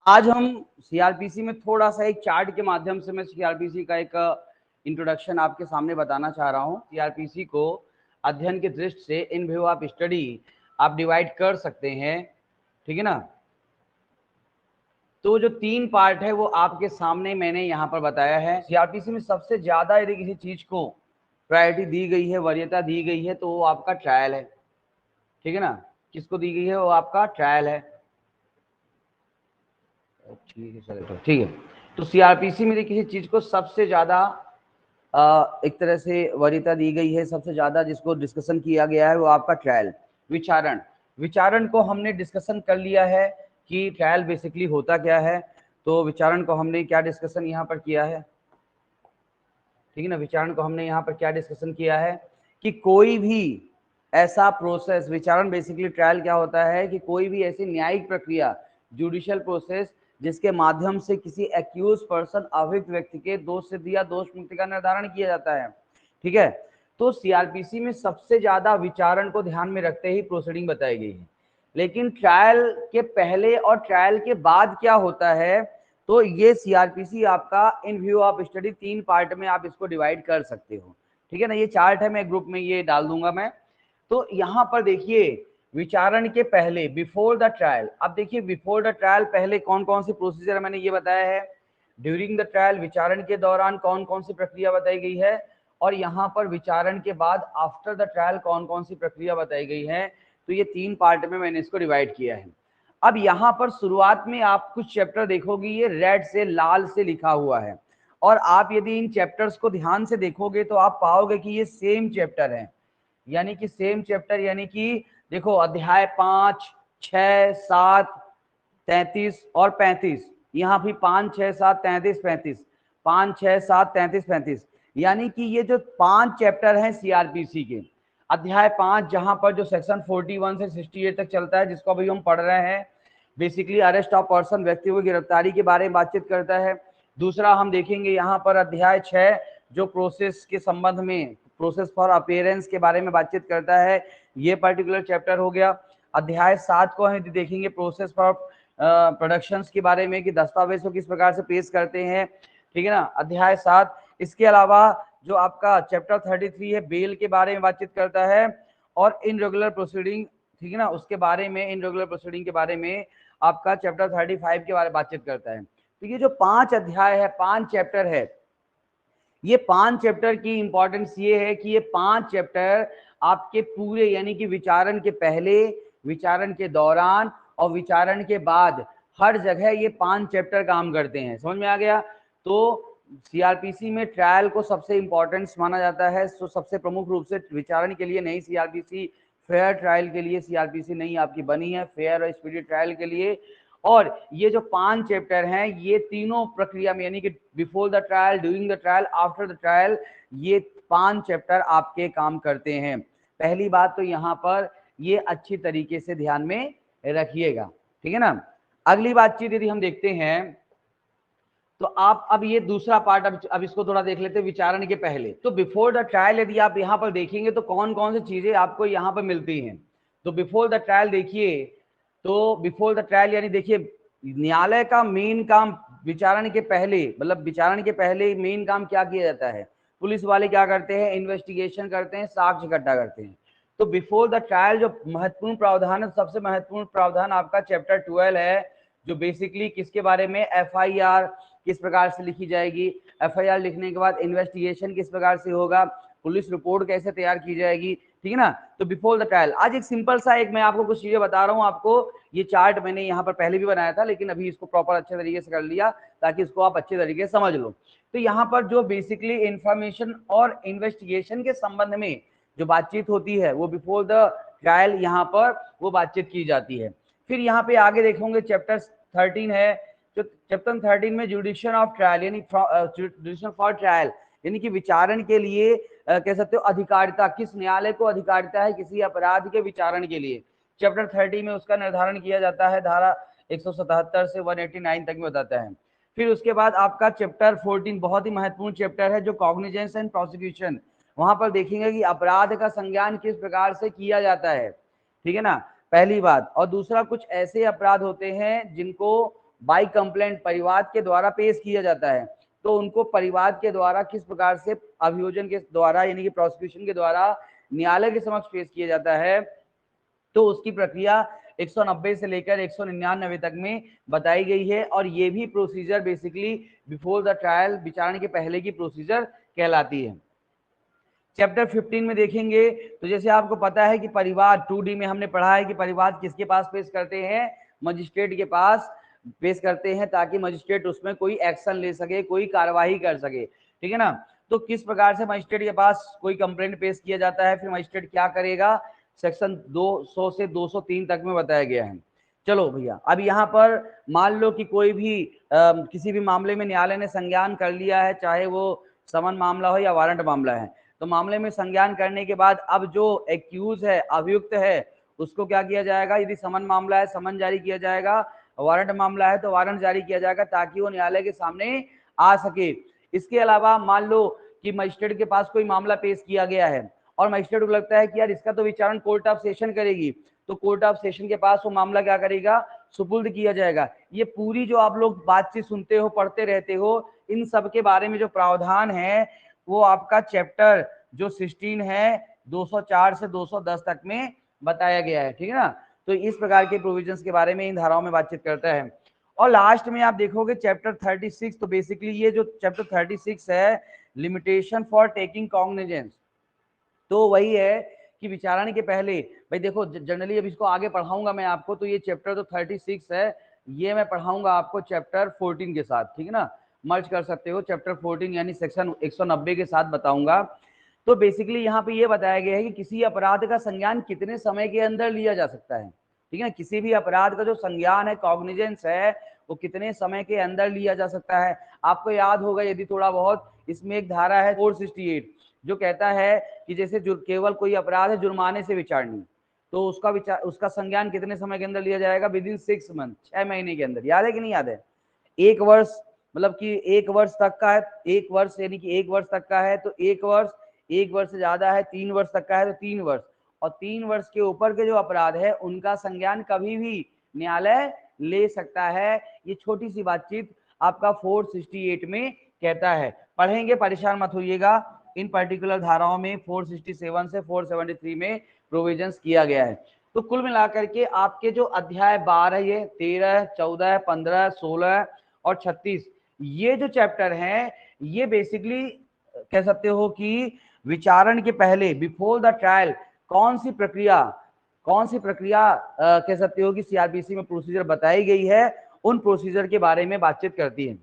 आज हम सीआरपीसी में थोड़ा सा एक चार्ट के माध्यम से मैं सीआरपीसी का एक इंट्रोडक्शन आपके सामने बताना चाह रहा हूं। सीआरपीसी को अध्ययन की दृष्टि से इन व्यू ऑफ स्टडी आप डिवाइड कर सकते हैं, ठीक है ना। तो जो 3 पार्ट है वो आपके सामने मैंने यहाँ पर बताया है। सीआरपीसी में सबसे ज्यादा यदि किसी चीज को प्रायोरिटी दी गई है, वरीयता दी गई है, तो वो आपका ट्रायल है, ठीक है ना। किसको दी गई है? वो आपका ट्रायल है, ठीक है। चलो ठीक है। तो सीआरपीसी में किसी चीज को सबसे ज्यादा एक तरह से वरीयता दी गई है, सबसे ज्यादा जिसको डिस्कशन किया गया है वो आपका ट्रायल। विचारण, विचारण को हमने डिस्कशन कर लिया है कि ट्रायल बेसिकली होता क्या है। तो विचारण को हमने क्या डिस्कशन यहाँ पर किया है, ठीक है ना। विचारण को हमने यहाँ पर क्या डिस्कशन किया है कि कोई भी ऐसा प्रोसेस, विचारण बेसिकली ट्रायल क्या होता है कि कोई भी ऐसी न्यायिक प्रक्रिया, जुडिशियल प्रोसेस, जिसके माध्यम से किसी एक्यूज पर्सन, अभियुक्त व्यक्ति के दोष सिद्ध या दोष मुक्ति का निर्धारण किया जाता है, ठीक है। तो सीआरपीसी में सबसे ज्यादा विचारण को ध्यान में रखते ही प्रोसीडिंग बताई गई है। लेकिन ट्रायल के पहले और ट्रायल के बाद क्या होता है, तो ये सीआरपीसी आपका इन व्यू ऑफ स्टडी 3 पार्ट में आप इसको डिवाइड कर सकते हो, ठीक है ना। ये चार्ट है, मैं ग्रुप में ये डाल दूंगा मैं। तो यहां पर देखिए विचारण के पहले, बिफोर द ट्रायल। अब देखिए बिफोर द ट्रायल पहले कौन कौन सी प्रोसीजर मैंने ये बताया है। ड्यूरिंग द ट्रायल, विचारण के दौरान कौन कौन सी प्रक्रिया बताई गई है, और यहाँ पर विचारण के बाद आफ्टर द ट्रायल कौन कौन सी प्रक्रिया बताई गई है। तो ये 3 पार्ट में मैंने इसको डिवाइड किया है। अब यहाँ पर शुरुआत में आप कुछ चैप्टर देखोगे, ये रेड से, लाल से लिखा हुआ है, और आप यदि इन चैप्टर्स को ध्यान से देखोगे तो आप पाओगे कि ये सेम चैप्टर है, यानी कि सेम चैप्टर, यानी कि देखो अध्याय 5, 6, 7, 33 और 35, यहाँ भी 5, 6, 7, 33, 35, 5, 6, 7, 33, 35, यानी कि ये जो 5 चैप्टर हैं सीआरपीसी के, अध्याय 5 जहां पर जो सेक्शन 41 से 68 तक चलता है, जिसको अभी हम पढ़ रहे हैं, बेसिकली अरेस्ट ऑफ पर्सन, व्यक्ति को गिरफ्तारी के बारे में बातचीत करता है। दूसरा हम देखेंगे यहाँ पर अध्याय 6 जो प्रोसेस के संबंध में, प्रोसेस फॉर अपीयरेंस के बारे में बातचीत करता है, ये पर्टिकुलर चैप्टर हो गया। अध्याय 7 को हम देखेंगे प्रोसेस फॉर प्रोडक्शंस के बारे में, कि दस्तावेज को किस प्रकार से पेश करते हैं, ठीक है ना, अध्याय 7। इसके अलावा जो आपका चैप्टर 33 है बेल के बारे में बातचीत करता है, और इन रेगुलर प्रोसीडिंग, ठीक है ना, उसके बारे में, इन रेगुलर प्रोसीडिंग के बारे में आपका चैप्टर 35 के बारे में बातचीत करता है। तो ये जो 5 अध्याय है, 5 चैप्टर है, ये 5 चैप्टर की इंपॉर्टेंस ये है कि ये 5 चैप्टर आपके पूरे, यानी कि विचारण के पहले, विचारण के दौरान और विचारण के बाद हर जगह ये 5 चैप्टर काम करते हैं। समझ में आ गया। तो सीआरपीसी में ट्रायल को सबसे इंपॉर्टेंस माना जाता है, तो सबसे प्रमुख रूप से विचारण के लिए नहीं, सीआरपीसी फेयर ट्रायल के लिए सीआरपीसी नहीं आपकी बनी है, फेयर और स्पीडी ट्रायल के लिए। और ये जो 5 चैप्टर हैं, ये तीनों प्रक्रिया में, यानी कि before the trial, during the trial, after the trial, ये 5 चैप्टर आपके काम करते हैं। पहली बात तो यहाँ पर ये अच्छी तरीके से ध्यान में रखिएगा, ठीक है ना। अगली बातचीत यदि हम देखते हैं, तो आप अब ये दूसरा पार्ट, अब इसको थोड़ा देख लेते हैं विचारण के पहले। तो बिफोर द ट्रायल यदि आप यहाँ पर देखेंगे तो कौन कौन सी चीजें आपको यहाँ पर मिलती हैं। तो बिफोर द ट्रायल देखिए, तो बिफोर द ट्रायल यानी देखिए न्यायालय का मेन काम विचारण के पहले, मतलब विचारण के पहले मेन काम क्या किया जाता है, पुलिस वाले क्या करते हैं, इन्वेस्टिगेशन करते हैं, साक्ष्य इकट्ठा करते हैं। तो बिफोर द ट्रायल जो महत्वपूर्ण प्रावधान है, सबसे महत्वपूर्ण प्रावधान आपका चैप्टर 12 है, जो बेसिकली किसके बारे में, एफआईआर किस प्रकार से लिखी जाएगी, एफआईआर लिखने के बाद इन्वेस्टिगेशन किस प्रकार से होगा, पुलिस रिपोर्ट कैसे तैयार की जाएगी, ठीक है ना। तो बिफोर द ट्रायल आज एक सिंपल सा, एक मैं आपको कुछ चीजें बता रहा हूँ। आपको ये चार्ट मैंने यहाँ पर पहले भी बनाया था, लेकिन अभी इसको प्रॉपर अच्छे तरीके से कर लिया ताकि इसको आप अच्छे तरीके से समझ लो। तो यहाँ पर जो बेसिकली इंफॉर्मेशन और इन्वेस्टिगेशन के संबंध में जो बातचीत होती है, वो बिफोर द ट्रायल यहाँ पर वो बातचीत की जाती है। फिर यहाँ पे आगे देखोगे चैप्टर 13 है, जो चैप्टर 13 में जुडिशन ऑफ ट्रायल, यानी जुडिशन फॉर ट्रायल, यानी कि विचारण के लिए कह सकते हो अधिकारिता, किस न्यायालय को अधिकारिता है किसी अपराध के विचारण के लिए, चैप्टर 30 में उसका निर्धारण किया जाता है, धारा 177 से 189 तक में बताता है। फिर उसके बाद आपका चैप्टर 14 बहुत ही महत्वपूर्ण चैप्टर है, जो कॉग्निजेंस एंड प्रोसिक्यूशन, वहां पर देखेंगे कि अपराध का संज्ञान किस प्रकार से किया जाता है, ठीक है ना, पहली बात। और दूसरा, कुछ ऐसे अपराध होते हैं जिनको बाई कंप्लेंट परिवाद के द्वारा पेश किया जाता है, तो उनको परिवाद के द्वारा किस प्रकार से अभियोजन के द्वारा यानी कि प्रोसिक्यूशन के द्वारा न्यायालय के समक्ष पेश किया जाता है, तो उसकी प्रक्रिया 190 से लेकर 199 तक में बताई गई है। और ये भी procedure basically before the trial, विचारण के पहले की प्रोसीजर कहलाती है। चैप्टर 15 में देखेंगे तो जैसे आपको पता है कि परिवाद 2D में हमने पढ़ा है कि परिवाद किसके पास पेश करते हैं, मजिस्ट्रेट के पास पेश करते हैं, ताकि मजिस्ट्रेट उसमें कोई एक्शन ले सके, कोई कार्यवाही कर सके, ठीक है ना। तो किस प्रकार से मजिस्ट्रेट के पास कोई कंप्लेंट पेश किया जाता है, फिर मजिस्ट्रेट क्या करेगा, सेक्शन 200 से 203 तक में बताया गया है। चलो भैया, अब यहाँ पर मान लो कि कोई भी किसी भी मामले में न्यायालय ने संज्ञान कर लिया है, चाहे वो समन मामला हो या वारंट मामला है, तो मामले में संज्ञान करने के बाद अब जो एक्यूज है, अभियुक्त है, उसको क्या किया जाएगा, यदि समन मामला है समन जारी किया जाएगा, वारंट मामला है तो वारंट जारी किया जाएगा, ताकि वो न्यायालय के सामने आ सके। इसके अलावा मान लो कि मजिस्ट्रेट के पास कोई मामला पेश किया गया है और मजिस्ट्रेट को लगता है कि यार इसका तो विचारण कोर्ट ऑफ सेशन करेगी, तो कोर्ट ऑफ सेशन के पास वो मामला क्या करेगा, सुपुर्द किया जाएगा। ये पूरी जो आप लोग बातचीत सुनते हो, पढ़ते रहते हो, इन सब के बारे में जो प्रावधान है वो आपका चैप्टर जो 16 है 204 से 210 तक में बताया गया है, ठीक है ना। तो इस प्रकार के प्रोविजंस के बारे में इन धाराओं में बातचीत करता है। और लास्ट में आप देखोगे चैप्टर 36, तो बेसिकली ये जो चैप्टर 36 है, लिमिटेशन फॉर टेकिंग कॉग्निजेंस, तो वही है कि विचारण के पहले, भाई देखो जनरली अब इसको आगे पढ़ाऊंगा मैं आपको, तो ये चैप्टर तो 36 है, ये मैं पढ़ाऊंगा आपको चैप्टर 14 के साथ, ठीक है ना, मर्ज कर सकते हो, चैप्टर 14 यानी सेक्शन 190 के साथ बताऊंगा। तो बेसिकली यहाँ पे ये बताया गया है कि किसी अपराध का संज्ञान कितने समय के अंदर लिया जा सकता है, ठीक है ना, किसी भी अपराध का जो संज्ञान है, कॉग्निजेंस है, वो कितने समय के अंदर लिया जा सकता है। आपको याद होगा यदि थोड़ा बहुत, इसमें एक धारा है 468 जो कहता है कि जैसे केवल कोई अपराध है जुर्माने से विचारणी, तो उसका संज्ञान कितने समय के अंदर लिया जाएगा, विद इन 6 मंथ, 6 महीने के अंदर। याद है कि नहीं याद है? 1 वर्ष मतलब कि 1 वर्ष तक का है, 1 वर्ष यानी कि 1 वर्ष तक का है तो 1 वर्ष, 1 वर्ष से ज्यादा है 3 वर्ष तक का है तो 3 वर्ष, और 3 वर्ष के ऊपर के जो अपराध है उनका संज्ञान कभी भी न्यायालय ले सकता है। ये छोटी सी बातचीत आपका 468 में कहता है, पढ़ेंगे, परेशान मत होइएगा। इन पर्टिकुलर धाराओं में 467 से 473 में प्रोविजंस किया गया है। तो कुल मिलाकर के आपके जो अध्याय 12, ये 13, 14, 15, 16 और 36, ये जो चैप्टर हैं, ये बेसिकली कह सकते हो कि विचारण के पहले, बिफोर द ट्रायल, कौन सी प्रक्रिया कह सकते हो कि सीआरपीसी में प्रोसीजर बताई गई है, उन प्रोसीजर के बारे में बातचीत करती है।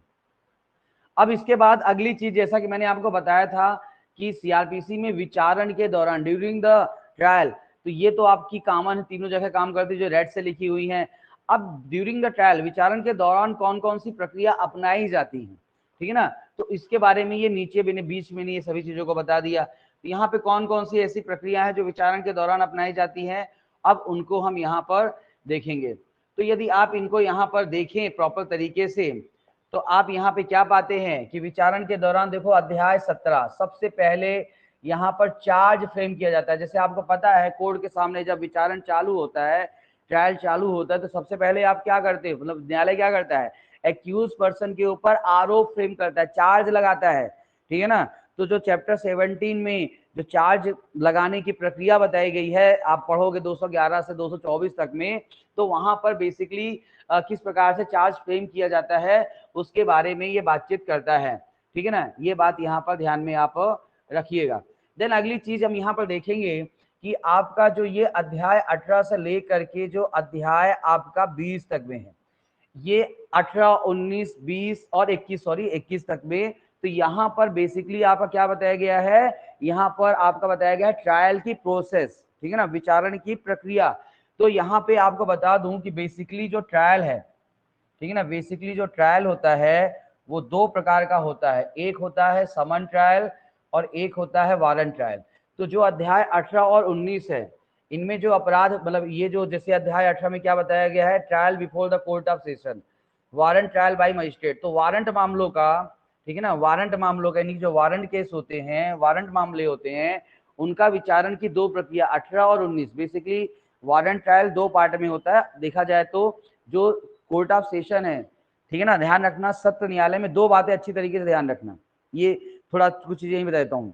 अब इसके बाद अगली चीज, जैसा कि मैंने आपको बताया था कि सीआरपीसी में विचारण के दौरान, ड्यूरिंग द ट्रायल, तो ये तो आपकी कॉमन है, तीनों जगह काम करती है जो रेड से लिखी हुई है। अब ड्यूरिंग द ट्रायल, विचारण के दौरान कौन कौन सी प्रक्रिया अपनाई जाती है, ठीक है ना, तो इसके बारे में ये नीचे भी बीच में ये सभी चीजों को बता दिया। तो यहाँ पे कौन कौन सी ऐसी प्रक्रिया है जो विचारण के दौरान अपनाई जाती है, अब उनको हम यहाँ पर देखेंगे। तो यदि आप इनको यहाँ पर देखें प्रॉपर तरीके से, तो आप यहाँ पे क्या पाते हैं कि विचारण के दौरान देखो अध्याय 17, सबसे पहले यहाँ पर चार्ज फ्रेम किया जाता है। जैसे आपको पता है कोर्ट के सामने जब विचारण चालू होता है, ट्रायल चालू होता है, तो सबसे पहले आप क्या करते हैं, मतलब न्यायालय क्या करता है, एक्यूज पर्सन के ऊपर आरोप फ्रेम करता है, चार्ज लगाता है, ठीक है ना। तो जो चैप्टर 17 में जो चार्ज लगाने की प्रक्रिया बताई गई है, आप पढ़ोगे 211 से 224 तक में, तो वहां पर बेसिकली किस प्रकार से चार्ज फ्रेम किया जाता है उसके बारे में ये बातचीत करता है, ठीक है ना। ये बात यहाँ पर ध्यान में आप रखिएगा। देन अगली चीज हम यहाँ पर देखेंगे कि आपका जो ये अध्याय 18 से लेकर के जो अध्याय आपका 20 तक में है, ये 18, 19, 20 और 21 तक में, तो यहाँ पर बेसिकली आपका क्या बताया गया है, यहाँ पर आपका बताया गया है ट्रायल की प्रोसेस, ठीक है ना, विचारण की प्रक्रिया। तो यहाँ पे आपको बता दूं कि बेसिकली जो ट्रायल है, ठीक है ना, बेसिकली जो ट्रायल होता है वो 2 प्रकार का होता है, एक होता है समन ट्रायल और एक होता है वारंट ट्रायल। तो जो अध्याय 18 और 19 है, इनमें जो अपराध, मतलब ये जो जैसे अध्याय 18 में क्या बताया गया है, trial before the court of session, warrant trial by magistrate, तो वारंट मामलों का, ठीक है ना, वारंट मामलों का यानी जो वारंट केस होते हैं, वारंट मामले होते हैं, उनका विचारण की 2 प्रक्रिया 18 और 19, बेसिकली वारंट ट्रायल 2 पार्ट में होता है। देखा जाए तो जो कोर्ट ऑफ सेशन है, ठीक है ना। ध्यान रखना सत्र न्यायालय में दो बातें अच्छी तरीके से ध्यान रखना, ये थोड़ा कुछ चीजें ही बता देता हूं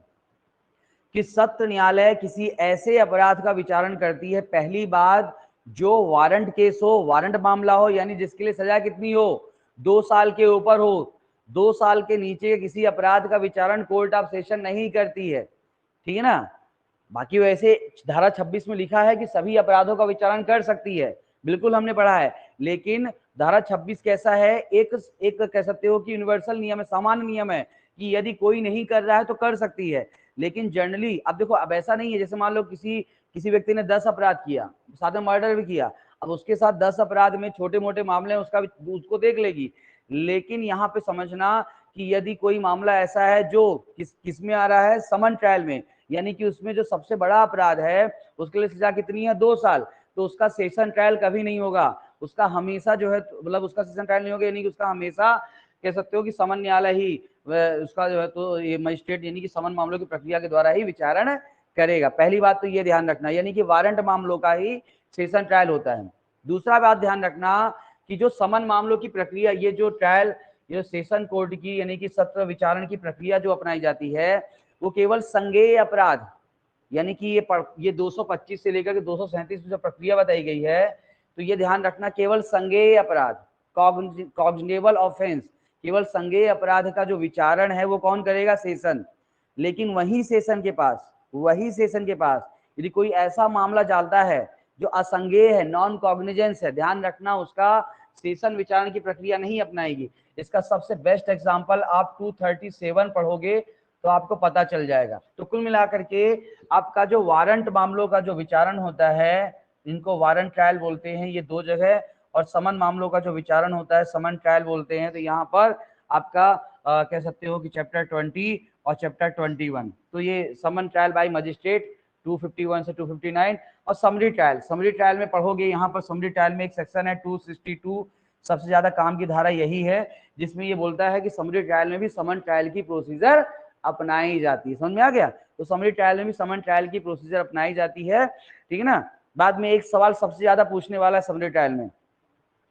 कि सत्र न्यायालय किसी ऐसे अपराध का विचारण करती है, पहली बात जो वारंट केस हो, वारंट मामला हो, यानी जिसके लिए सजा कितनी हो, 2 साल के ऊपर हो। 2 साल के नीचे किसी अपराध का विचारण कोर्ट ऑफ सेशन नहीं करती है, ठीक है ना। बाकी वैसे धारा 26 में लिखा है कि सभी अपराधों का विचारण कर सकती है, बिल्कुल हमने पढ़ा है, लेकिन धारा 26 कैसा है, एक कह सकते हो कि यूनिवर्सल नियम है, सामान्य नियम है कि यदि कोई नहीं कर रहा है तो कर सकती है। लेकिन जनरली अब देखो, अब ऐसा नहीं है जैसे मान लो किसी व्यक्ति ने 10 अपराध किया, साथ में मर्डर भी किया, अब उसके साथ 10 अपराध में छोटे मोटे मामले उसका उसको देख लेगी। लेकिन यहाँ पे समझना कि यदि कोई मामला ऐसा है जो किस में आ रहा है, समन ट्रायल में, यानी कि उसमें जो सबसे बड़ा अपराध है उसके लिए सजा कितनी है, 2 साल, तो उसका सेशन ट्रायल कभी नहीं होगा, उसका हमेशा जो है मतलब उसका सेशन ट्रायल नहीं होगा, यानी कि उसका हमेशा कह सकते हो कि समन न्यायालय ही उसका जो है तो ये मजिस्ट्रेट यानी कि समन मामलों की प्रक्रिया के द्वारा ही विचारण करेगा। पहली बात तो ये ध्यान रखना, यानी कि वारंट मामलों का ही सेशन ट्रायल होता है। दूसरा बात ध्यान रखना कि जो समन मामलों की प्रक्रिया, ये जो ट्रायल, ये सेशन कोर्ट की यानी कि सत्र विचारण की प्रक्रिया जो अपनाई जाती है वो केवल संज्ञेय अपराध, यानी कि ये 225 से लेकर के 237 में जो प्रक्रिया बताई गई है, तो ये ध्यान रखना केवल संज्ञेय अपराध, कॉग्निजेबल ऑफेंस, केवल संज्ञेय अपराध का जो विचारण है वो कौन करेगा, सेशन। लेकिन वही सेशन के पास यदि कोई ऐसा मामला चलता है जो असंज्ञेय है, नॉन कॉग्निजेंस है, ध्यान रखना उसका सेशन विचारण की प्रक्रिया नहीं अपनाएगी। इसका सबसे बेस्ट एग्जांपल आप 237 पढ़ोगे तो आपको पता चल जाएगा। तो कुल मिलाकर के आपका जो वारंट मामलों का जो विचारण होता है, इनको वारंट ट्रायल बोलते हैं ये 2 जगह, और समन मामलों का जो विचारण होता है समन ट्रायल बोलते हैं। तो यहाँ पर आपका कह सकते हो कि चैप्टर 20 और चैप्टर 21, तो ये समन ट्रायल बाय मजिस्ट्रेट 251 से 259, और समरी ट्रायल में पढ़ोगे, यहाँ पर समरी ट्रायल में एक सेक्शन है 262, सबसे ज्यादा काम की धारा यही है, जिसमें ये बोलता है कि समरी ट्रायल में भी समन ट्रायल की प्रोसीजर अपनाई जाती है। समझ में आ गया, तो समरी ट्रायल में भी समन ट्रायल की प्रोसीजर अपनाई जाती है, ठीक है ना। बाद में एक सवाल सबसे ज्यादा पूछने वाला है समरी ट्रायल में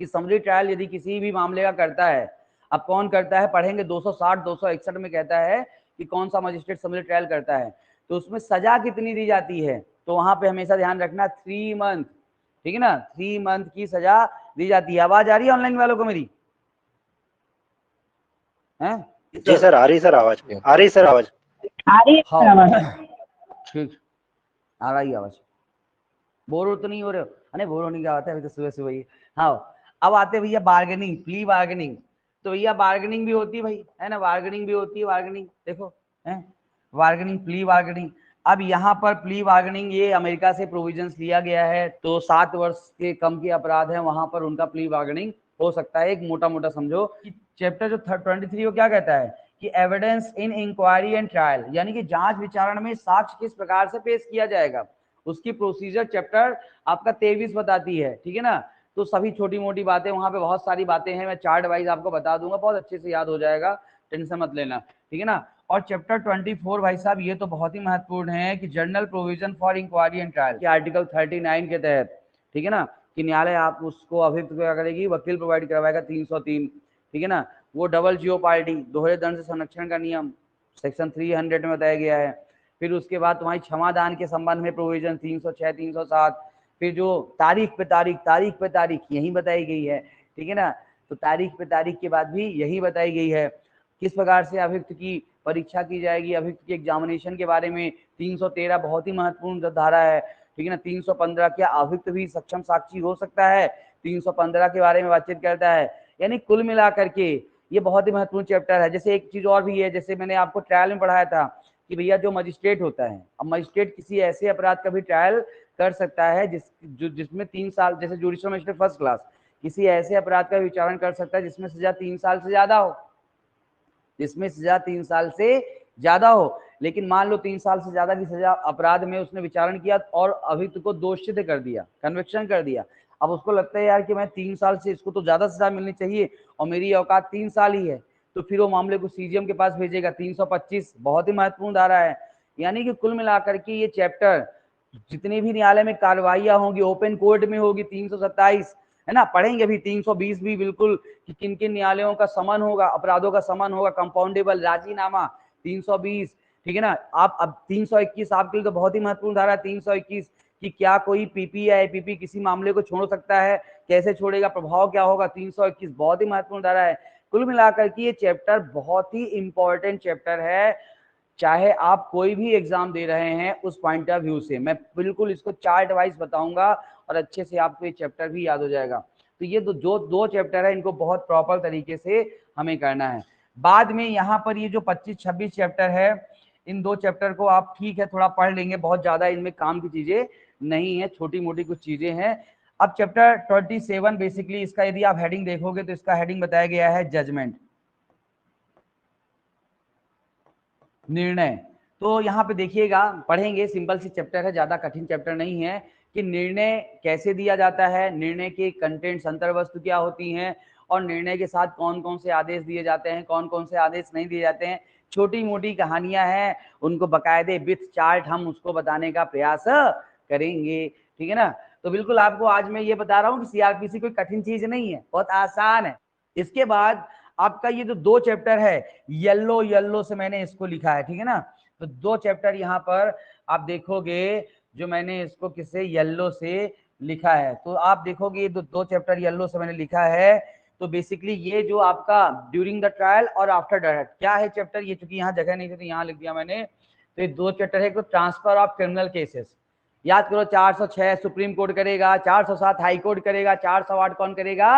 कि समरी ट्रायल यदि किसी भी मामले का करता है, अब कौन करता है, पढ़ेंगे 260 261 में कहता है कि कौन सा मजिस्ट्रेट समरी ट्रायल करता है, तो उसमें सजा कितनी दी जाती है, तो वहां पे हमेशा ध्यान रखना 3 मंथ, ठीक है ना, 3 मंथ की सजा दी जाती है। आवाज आ रही है ऑनलाइन वालों को मेरी? है जी सर, आ रही सर आवाज, आ रही सर आवाज, आ रही है सर आवाज? ठीक, आ रही आवाज। बोर तो नहीं हो रहे हो? अरे बोर होने क्या होता है, अभी तो सुबह सुबह ही। हाँ, अब आते भैया बार्गेनिंग, प्ली बार्गेनिंग। तो भैया बार्गेनिंग भी होती है भाई, है ना, बार्गेनिंग भी होती है, बार्गेनिंग देखो है, बार्गेनिंग, प्ली बार्गेनिंग। अब यहाँ पर प्ली बार्गेनिंग ये अमेरिका से प्रोविजंस लिया गया है, तो 7 वर्ष के कम के अपराध है वहां पर उनका प्ली बार्गेनिंग हो सकता है। एक मोटा मोटा समझो कि चैप्टर जो 23 वो क्या कहता है कि evidence in inquiry and trial, यानी कि जांच विचारण में साक्ष्य किस प्रकार से पेश किया जाएगा, उसकी प्रोसीजर चैप्टर आपका 23 बताती है, ठीक है ना। तो सभी छोटी मोटी बातें, वहां पे बहुत सारी बातें हैं, मैं चार्ट वाइज आपको बता दूंगा, बहुत अच्छे से याद हो जाएगा, टेंशन मत लेना, ठीक है ना। और चैप्टर 24 भाई साहब ये तो बहुत ही महत्वपूर्ण है कि general provision for inquiry and trial के आर्टिकल 39 के तहत, ठीक है ना, कि न्यायालय आप उसको अभियुक्त क्या करेगी, वकील प्रोवाइड करवाएगा 303, ठीक है ना। वो डबल जियो पार्टी, दोहरे दंड से संरक्षण का नियम सेक्शन 300 में बताया गया है। फिर उसके बाद तुम्हारी क्षमादान के संबंध में प्रोविजन 306 307, फिर जो तारीख पे तारीख यही बताई गई है, ठीक है ना। तो तारीख पे तारीख के बाद भी यही बताई गई है किस प्रकार से अभियुक्त की परीक्षा की जाएगी, अभियुक्त की एग्जामिनेशन के बारे में 313 बहुत ही महत्वपूर्ण धारा है, ठीक है ना। 315 क्या अभियुक्त भी सक्षम साक्षी हो सकता है, 315 के बारे में बातचीत करता है। यानी कुल मिलाकर के ये बहुत ही महत्वपूर्ण चैप्टर है। जैसे एक चीज और भी है, जैसे मैंने आपको ट्रायल में पढ़ाया था कि भैया जो मजिस्ट्रेट होता है, अब मजिस्ट्रेट किसी ऐसे अपराध का भी ट्रायल कर सकता है जिसमें 3 साल, जैसे जुडिशियल मजिस्ट्रेट फर्स्ट क्लास किसी ऐसे अपराध का विचारण कर सकता है जिसमें सजा 3 साल से ज्यादा हो, जिसमें सजा 3 साल से ज्यादा हो। लेकिन मान लो 3 साल से ज्यादा की सजा अपराध में उसने विचारण किया और अभियुक्त को दोषित कर दिया, कन्विक्शन कर दिया, अब उसको लगता है यार कि मैं 3 साल से, इसको तो ज्यादा सजा मिलनी चाहिए और मेरी औकात 3 साल ही है, तो फिर वो मामले को सीजीएम के पास भेजेगा। 325 बहुत ही महत्वपूर्ण धारा है। यानी कि कुल मिलाकर के ये चैप्टर जितनी भी न्यायालय में कार्रवाइयां होंगी, ओपन कोर्ट में होगी 327, है ना, पढ़ेंगे भी 320 भी बिल्कुल कि किन किन न्यायालयों का समन होगा, अपराधों का समन होगा, कंपाउंडेबल, राजीनामा 320, ठीक है ना। आप अब 321 आपके लिए तो बहुत ही महत्वपूर्ण धारा है 321 कि क्या कोई पीपी या एपीपी किसी मामले को छोड़ सकता है, कैसे छोड़ेगा, प्रभाव क्या होगा, 321 बहुत ही महत्वपूर्ण धारा है। कुल मिलाकर के ये चैप्टर बहुत ही इंपॉर्टेंट चैप्टर है, चाहे आप कोई भी एग्जाम दे रहे हैं उस पॉइंट ऑफ व्यू से। मैं बिल्कुल इसको चार्ट वाइज बताऊंगा और अच्छे से आपको ये चैप्टर भी याद हो जाएगा। तो ये जो दो चैप्टर है इनको बहुत प्रॉपर तरीके से हमें करना है। बाद में यहाँ पर ये जो 25-26 चैप्टर है, इन दो चैप्टर को आप ठीक है थोड़ा पढ़ लेंगे, बहुत ज्यादा इनमें काम की चीजें नहीं है, छोटी मोटी कुछ चीजें हैं। अब चैप्टर 27 बेसिकली इसका यदि आप हेडिंग देखोगे तो इसका हेडिंग बताया गया है जजमेंट, निर्णय। तो यहाँ पे देखिएगा, पढ़ेंगे, सिंपल सी चैप्टर है, ज्यादा कठिन चैप्टर नहीं है कि निर्णय कैसे दिया जाता है, निर्णय के कंटेंट्स, अंतर्वस्तु क्या होती हैं, और निर्णय के साथ कौन कौन से आदेश दिए जाते हैं, कौन कौन से आदेश नहीं दिए जाते हैं। छोटी मोटी कहानियां हैं, उनको बकायदे विथ चार्ट हम उसको बताने का प्रयास करेंगे, ठीक है ना। तो बिल्कुल आपको आज मैं ये बता रहा हूँ कि सीआरपीसी कोई कठिन चीज नहीं है, बहुत आसान है। इसके बाद आपका ये जो दो चैप्टर है, येलो से मैंने इसको लिखा है, ठीक है ना। तो दो चैप्टर यहाँ पर आप देखोगे जो मैंने इसको किससे येलो से लिखा है, तो आप देखोगे ये दो चैप्टर येलो से मैंने लिखा है। तो बेसिकली ये जो आपका ड्यूरिंग द ट्रायल और आफ्टर डायरेक्ट क्या है चैप्टर, ये चूंकि यहाँ जगह नहीं थी तो यहाँ लिख दिया मैंने। तो ये दो चैप्टर है, तो ट्रांसफर ऑफ क्रिमिनल केसेस, याद करो 406 सुप्रीम कोर्ट करेगा, 407 हाई कोर्ट करेगा, 408 कौन करेगा,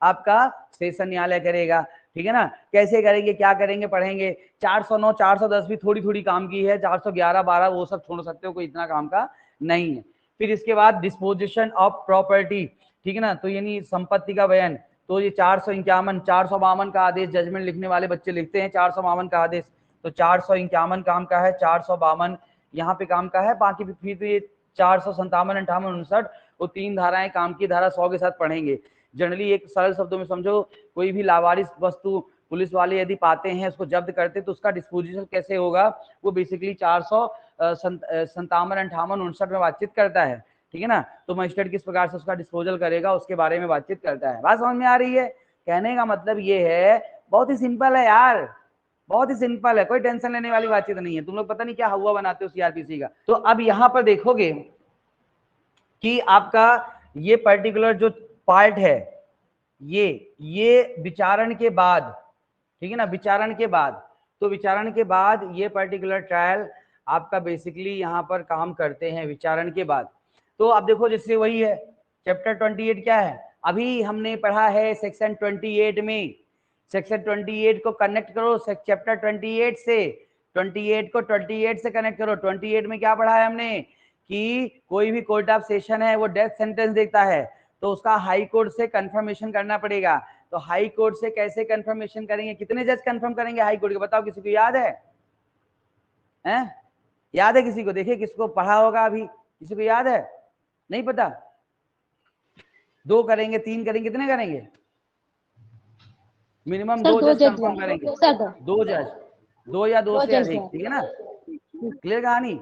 आपका सेशन न्यायालय करेगा, ठीक है ना। कैसे करेंगे, क्या करेंगे, पढ़ेंगे। 409 410 भी थोड़ी थोड़ी काम की है, 411 12 वो सब छोड़ सकते हो, कोई इतना काम का नहीं है। फिर इसके बाद डिस्पोजिशन ऑफ प्रॉपर्टी, ठीक है ना, तो यानी संपत्ति का बयान। तो ये 451 452 का आदेश, जजमेंट लिखने वाले बच्चे लिखते हैं 452 का आदेश, तो 451 काम का है, 452 यहाँ पे काम का है। बाकी फिर तो ये 457 58 59 वो तीन धाराएं काम की, धारा 100 के साथ पढ़ेंगे। जनरली एक सरल शब्दों में समझो, कोई भी लावारिस वस्तु पुलिस वाले यदि पाते हैं, उसको जब्त करते तो उसका डिस्पोजिशन कैसे होगा, वो बेसिकली 457 58 59 में बातचीत करता है, ठीक है ना। तो मजिस्ट्रेट किस प्रकार से उसका डिस्पोजल करेगा उसके बारे में बातचीत करता है। बात समझ में आ रही है? कहने का मतलब ये है, बहुत ही सिंपल है यार, बहुत ही सिंपल है, कोई टेंशन लेने वाली बातचीत नहीं है। तुम लोग पता नहीं क्या हुआ बनाते हो सीआरपीसी का। तो अब यहाँ पर देखोगे कि आपका ये पर्टिकुलर जो पार्ट है, ये विचारण के बाद, ठीक है ना, विचारण के बाद, तो विचारण के बाद ये पर्टिकुलर ट्रायल आपका बेसिकली यहाँ पर काम करते हैं विचारण के बाद। तो आप देखो जैसे वही है चैप्टर 28 क्या है, अभी हमने पढ़ा है सेक्शन 28 में, सेक्शन 28 को कनेक्ट करो चैप्टर 28 से, 28 को 28 से कनेक्ट करो। 28 में क्या पढ़ा है हमने कि कोई भी कोर्ट ऑफ सेशन है वो डेथ सेंटेंस देता है तो उसका हाई कोर्ट से कंफर्मेशन करना पड़ेगा। तो हाई कोर्ट से कैसे कंफर्मेशन करेंगे, कितने जज कंफर्म करेंगे हाई कोर्ट के, बताओ किसी को याद है? हैं? याद है किसी को? देखिए किसको पढ़ा होगा अभी, किसी को याद है? नहीं पता? 2 करेंगे, 3 करेंगे, कितने करेंगे? मिनिमम 2 जज कंफर्म करेंगे, 2 जज, 2 या 2 से अधिक, ठीक है ना। क्लियर कहानी?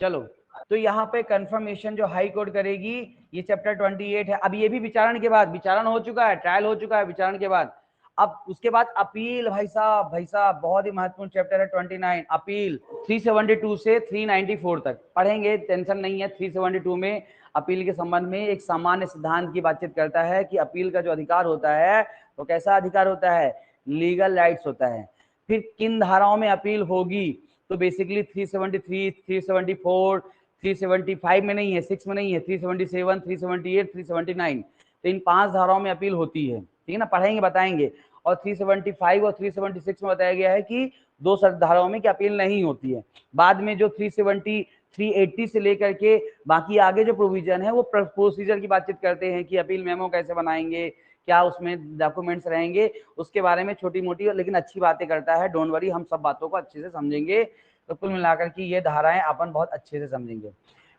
चलो, तो यहाँ पे कंफर्मेशन जो हाई कोर्ट करेगी ये चैप्टर 28 है। अब ये भी विचारण के बाद, विचारण हो चुका है, ट्रायल हो चुका है, विचारण के बाद अब उसके बाद अपील। भाई साहब बहुत ही महत्वपूर्ण चैप्टर है 29, अपील। 372 से 394 तक पढ़ेंगे, टेंशन नहीं है। 372 में अपील के संबंध में एक सामान्य सिद्धांत की बातचीत करता है कि अपील का जो अधिकार होता है वो कैसा अधिकार होता है, लीगल राइट्स होता है। फिर किन धाराओं में अपील होगी, तो बेसिकली 373, 374, 375 में नहीं है, 6 में नहीं है, 377, 378, 379, तो इन 5 धाराओं में अपील होती है, ठीक है ना, पढ़ेंगे बताएंगे। और 375 और 376 में बताया गया है कि 2 धाराओं में कि अपील नहीं होती है। बाद में जो 370 380 से लेकर के बाकी आगे जो प्रोविजन है वो प्रोसीजर की बातचीत करते हैं कि अपील मेमो कैसे बनाएंगे, क्या उसमें डॉक्यूमेंट्स रहेंगे, उसके बारे में छोटी मोटी लेकिन अच्छी बातें करता है। डोंट वरी, हम सब बातों को अच्छे से समझेंगे। तो कुल मिलाकर के ये धाराएं अपन बहुत अच्छे से समझेंगे।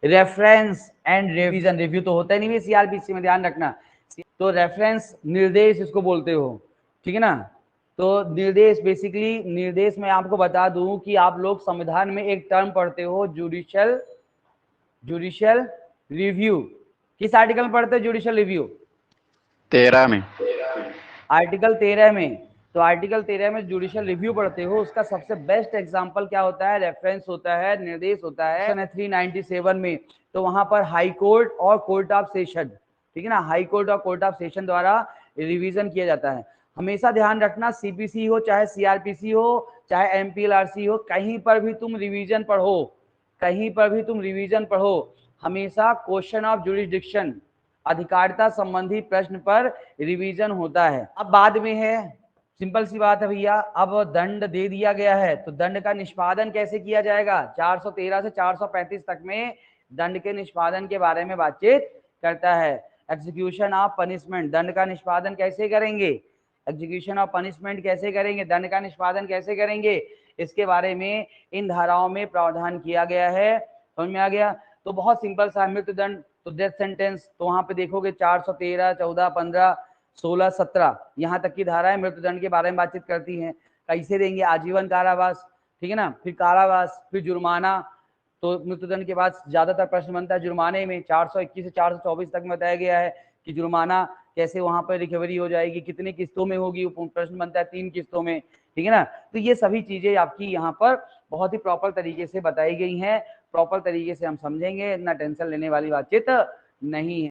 रेफरेंस एंड रिवीजन, रिव्यू तो होता ही नहीं है सीआरपीसी में, ध्यान रखना। तो रेफरेंस निर्देश इसको बोलते हो, ठीक है ना। तो निर्देश, बेसिकली निर्देश में आपको बता दूं कि आप लोग संविधान में एक टर्म पढ़ते हो जुडिशियल रिव्यू। किस आर्टिकल में पढ़ते हो जुडिशियल रिव्यू? 13 में। आर्टिकल 13 में, तो आर्टिकल 13 में जुडिशियल रिव्यू पढ़ते हो, उसका सबसे बेस्ट एग्जांपल क्या होता है, रेफरेंस होता है, निर्देश होता है 397 में। तो वहां पर हाई कोर्ट और कोर्ट ऑफ सेशन, ठीक है ना, हाई कोर्ट और कोर्ट ऑफ सेशन द्वारा रिवीजन किया जाता है। हमेशा ध्यान रखना, सीपीसी हो चाहे सीआरपीसी हो चाहे एमपीएलआरसी हो, कहीं पर भी तुम रिवीजन पढ़ो, कहीं पर भी तुम रिवीजन पढ़ो, हमेशा क्वेश्चन ऑफ जुरिस्डिक्शन, अधिकारिता संबंधी प्रश्न पर रिवीजन होता है। अब बाद में है, सिंपल सी बात है भैया, अब दंड दे दिया गया है तो दंड का निष्पादन कैसे किया जाएगा। 413 से 435 तक में दंड के निष्पादन के बारे में बातचीत करता है। एग्जीक्यूशन ऑफ पनिशमेंट, दंड का निष्पादन कैसे करेंगे, एग्जीक्यूशन ऑफ पनिशमेंट कैसे करेंगे, दंड का निष्पादन कैसे करेंगे, इसके बारे में इन धाराओं में प्रावधान किया गया है। समझ में आ गया। तो बहुत सिंपल सा, मृत्युदंड तो डेथ सेंटेंस, तो वहां पे देखोगे 413, 14, 15, 16, 17 यहाँ तक की धाराएं मृत्युदंड के बारे में बातचीत करती हैं। कैसे देंगे, आजीवन कारावास, ठीक है ना, फिर कारावास, फिर जुर्माना। तो मृत्युदंड के बाद ज्यादातर प्रश्न बनता है जुर्माने में, 421 से 424 तक में बताया गया है कि जुर्माना कैसे वहां पर रिकवरी हो जाएगी, कितनी किस्तों में होगी, प्रश्न बनता है 3 किस्तों में, ठीक है ना। तो ये सभी चीजें आपकी यहाँ पर बहुत ही प्रॉपर तरीके से बताई गई हैं, प्रॉपर तरीके से हम समझेंगे, इतना टेंशन लेने वाली बातचीत नहीं है।